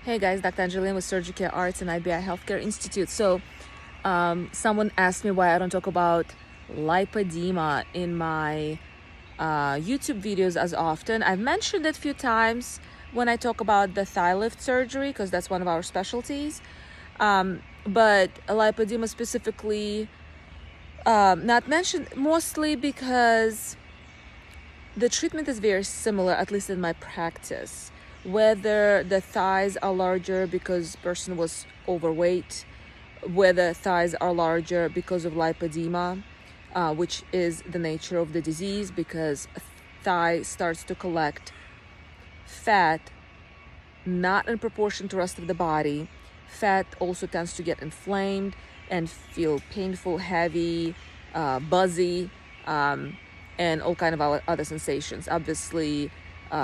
Hey guys, Dr. Angeline with Surgical Arts and IBI Healthcare Institute. Someone asked me why I don't talk about lipodema in my YouTube videos as often. I've mentioned it a few times when I talk about the thigh lift surgery because that's one of our specialties. But lipodema specifically, not mentioned mostly because the treatment is very similar, at least in my practice. Whether the thighs are larger because person was overweight, whether thighs are larger because of lipodema, which is the nature of the disease because thigh starts to collect fat not in proportion to the rest of the body. Fat also tends to get inflamed and feel painful, heavy, buzzy, and all kind of other sensations. Obviously,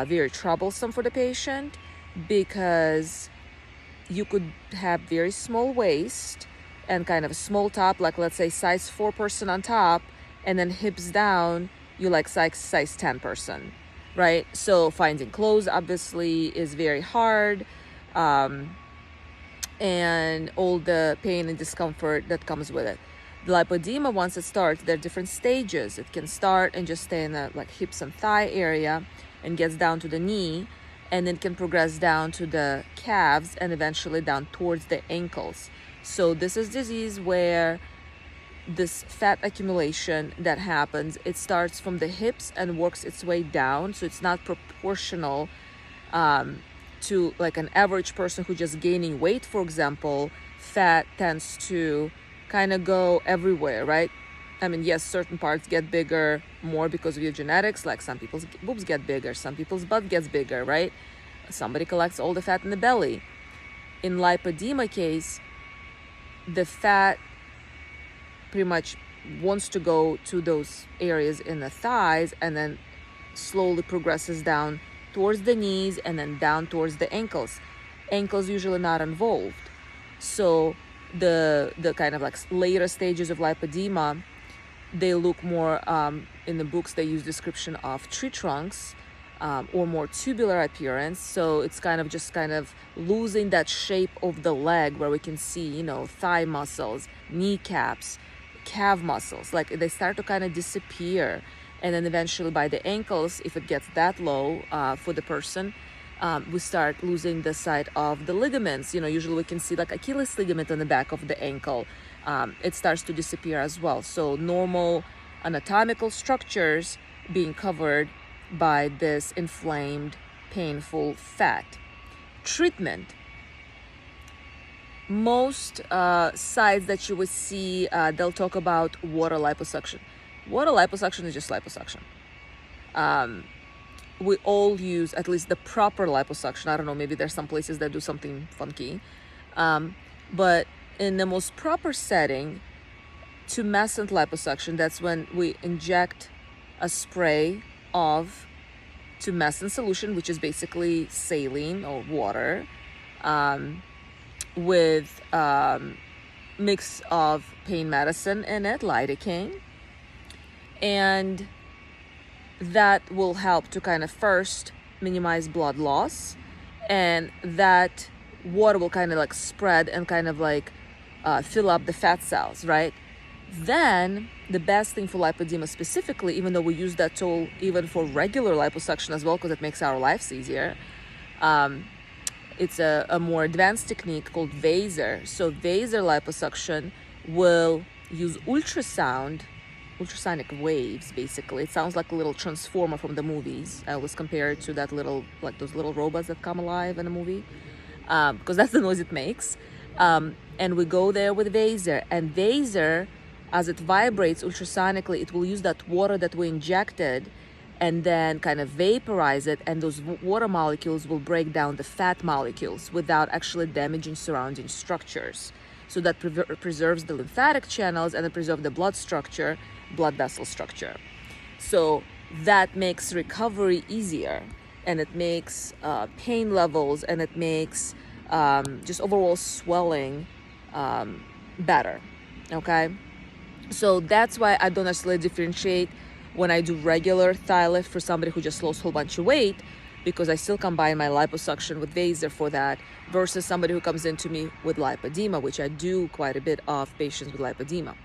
very troublesome for the patient because you could have very small waist and kind of a small top, like let's say size 4 person on top, and then hips down, you like size 10 person, right? So finding clothes obviously is very hard, and all the pain and discomfort that comes with it. The lipodema, once it starts, there are different stages. It can start and just stay in the like hips and thigh area and gets down to the knee, and then can progress down to the calves and eventually down towards the ankles. So this is disease where this fat accumulation that happens, it starts from the hips and works its way down. So it's not proportional to like an average person who just gaining weight, for example. Fat tends to kind of go everywhere, right? I mean, yes, certain parts get bigger more because of your genetics, like some people's boobs get bigger, some people's butt gets bigger, right? Somebody collects all the fat in the belly. In lipodema case, the fat pretty much wants to go to those areas in the thighs and then slowly progresses down towards the knees and then down towards the ankles. Ankles usually not involved. So the kind of like later stages of lipodema, they look more, in the books they use description of tree trunks, or more tubular appearance. So it's kind of losing that shape of the leg where we can see, thigh muscles, kneecaps, calf muscles, like they start to kind of disappear. And then eventually by the ankles, if it gets that low for the person, we start losing the sight of the ligaments. Usually we can see like Achilles ligament on the back of the ankle. It starts to disappear as well. So normal anatomical structures being covered by this inflamed, painful fat. Treatment. Most sites that you would see, they'll talk about water liposuction. Water liposuction is just liposuction. We all use at least the proper liposuction. I don't know, maybe there's some places that do something funky. But in the most proper setting, tumescent liposuction, that's when we inject a spray of tumescent solution, which is basically saline or water, with mix of pain medicine in it, lidocaine, and that will help to kind of first minimize blood loss, and that water will kind of like spread and kind of like fill up the fat cells, right? Then the best thing for lipodema specifically, even though we use that tool even for regular liposuction as well because it makes our lives easier, it's a more advanced technique called Vaser. So Vaser liposuction will use ultrasonic waves, basically. It sounds like a little transformer from the movies. I always compare it to that little, like those little robots that come alive in a movie, because that's the noise it makes. And we go there with Vaser, and Vaser, as it vibrates ultrasonically, it will use that water that we injected and then kind of vaporize it, and those water molecules will break down the fat molecules without actually damaging surrounding structures. So that preserves the lymphatic channels and it preserves the blood vessel structure. So that makes recovery easier, and it makes pain levels, and it makes just overall swelling better, okay? So that's why I don't necessarily differentiate when I do regular thigh lift for somebody who just lost a whole bunch of weight because I still combine my liposuction with Vaser for that, versus somebody who comes into me with lipodema, which I do quite a bit of patients with lipodema.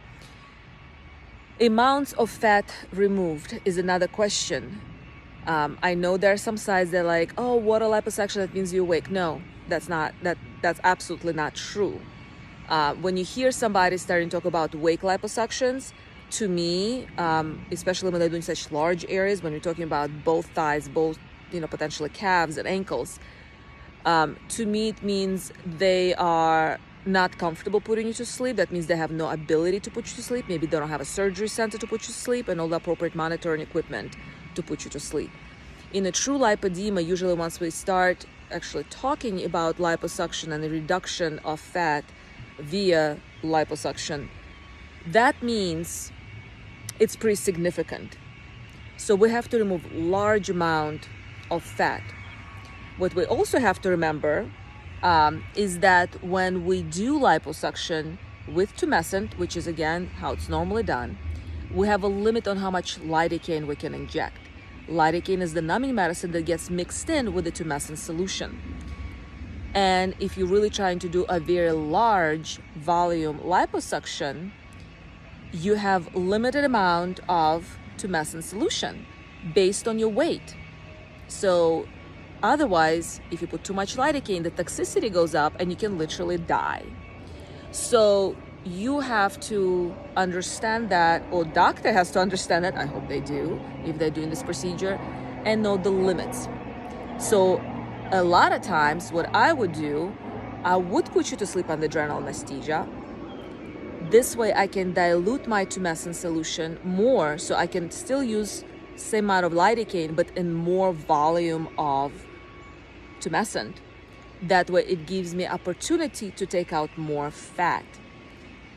Amounts of fat removed is another question. I know there are some sites that are like, oh, water liposuction, that means you're awake. No, that's absolutely not true. When you hear somebody starting to talk about wake liposuctions, to me, especially when they're doing such large areas, when you're talking about both thighs, both, potentially calves and ankles, to me, it means they are not comfortable putting you to sleep. That means they have no ability to put you to sleep. Maybe they don't have a surgery center to put you to sleep and all the appropriate monitoring equipment to put you to sleep. In a true lipodema, usually once we start actually talking about liposuction and the reduction of fat via liposuction, that means it's pretty significant. So we have to remove large amount of fat. What we also have to remember is that when we do liposuction with tumescent, which is again how it's normally done, we have a limit on how much lidocaine we can inject. Lidocaine is the numbing medicine that gets mixed in with the tumescent solution. And if you're really trying to do a very large volume liposuction, you have limited amount of tumescent solution based on your weight. So otherwise, if you put too much lidocaine, the toxicity goes up and you can literally die. So you have to understand that, or doctor has to understand that, I hope they do, if they're doing this procedure, and know the limits. So a lot of times what I would do, I would put you to sleep under general anesthesia. This way I can dilute my tumescent solution more, so I can still use same amount of lidocaine, but in more volume of tumescent. That way it gives me opportunity to take out more fat.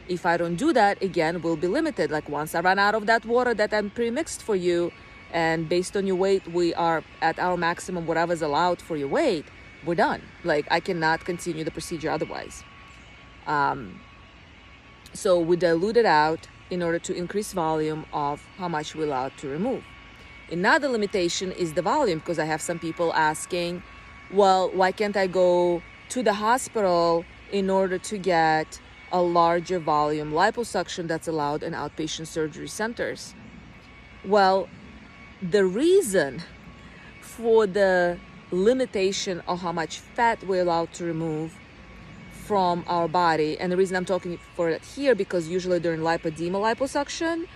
If I don't do that, again, we'll be limited. Like once I run out of that water that I'm pre-mixed for you, and based on your weight, we are at our maximum, whatever's allowed for your weight, we're done. Like I cannot continue the procedure otherwise. So we dilute it out in order to increase volume of how much we're allowed to remove. Another limitation is the volume, because I have some people asking, well, why can't I go to the hospital in order to get a larger volume liposuction that's allowed in outpatient surgery centers? Well, the reason for the limitation of how much fat we're allowed to remove from our body, and the reason I'm talking for it here, because usually during lipodema liposuction,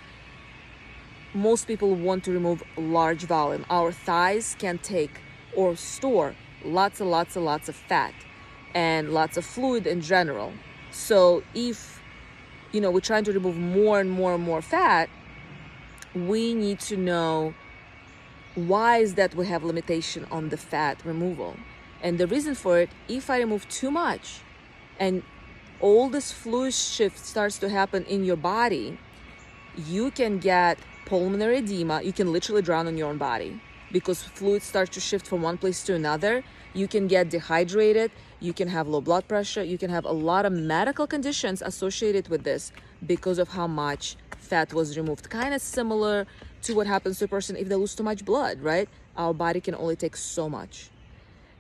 most people want to remove large volume. Our thighs can take or store lots of fat and lots of fluid in general. So if we're trying to remove more and more fat, we need to know why is that we have limitation on the fat removal. And the reason for it, if I remove too much and all this fluid shift starts to happen in your body, you can get pulmonary edema. You can literally drown on your own body because fluid starts to shift from one place to another. You can get dehydrated. You can have low blood pressure. You can have a lot of medical conditions associated with this because of how much fat was removed. Kind of similar to what happens to a person if they lose too much blood, right? Our body can only take so much.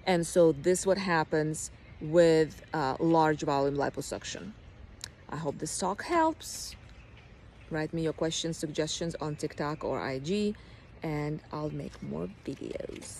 And so this is what happens with large volume liposuction. I hope this talk helps. Write me your questions, suggestions on TikTok or IG, and I'll make more videos.